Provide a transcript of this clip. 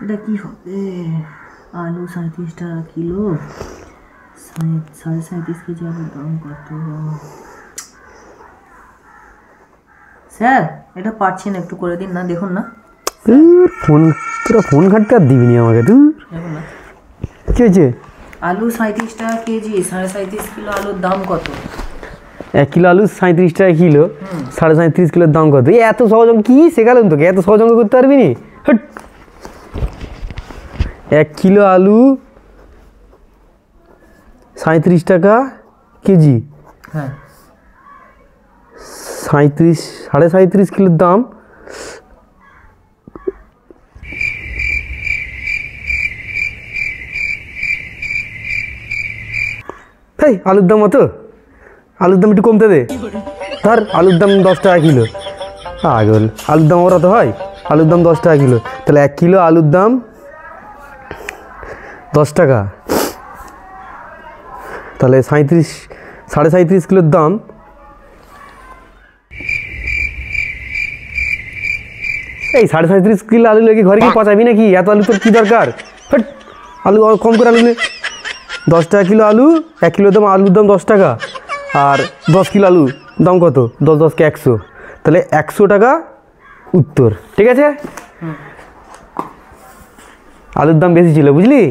এটা কি হবে? আলু 37 টাকা কিলো, 37.5 কেজি আলুর দাম কত? স্যার এটা পারছি না, একটু করে দিন না, দেখুন না। ফোন তোরা ফোন ঘাটতে আর দিবি নি আমাকে তুই। দেখুন না কি হয়েছে? আলু 37 টাকা কেজি, 37.5 কিলো আলুর দাম কত? 1 কিলো আলু 37 টাকা কিলো, 37.5 কিলোর দাম কত? এত সহজ অঙ্ক কি শেখালাম তোকে? এত সহজ অঙ্ক করতে পারবি নি? 1 কিলো আলু 37 টাকা কেজি, হ্যাঁ 37.5 কিলোর দাম। এই আলুর দাম কত? আলুর দাম একটু কমতে দে। ধর আলুর দাম 10 টাকা কিলো। আগল আলুর দাম ওরা তো হয়, আলুর দাম 10 টাকা কিলো, তাহলে 1 কিলো আলুর দাম 10 টাকা, তাহলে 37.5 কিলোর দাম। এই 37.5 কিলো আলু লেগে ঘরে কি পচাবি নাকি? এত আলু তোর কী দরকার? আলু কম করে আলু নে। 10 টাকা কিলো আলু, 1 কিলো দাম আলুর দাম 10 টাকা, আর 10 কিলো আলু দাম কত? 10 কে 100, তাহলে 100 টাকা উত্তর। ঠিক আছে, আলুর দাম বেশি ছিল বুঝলি?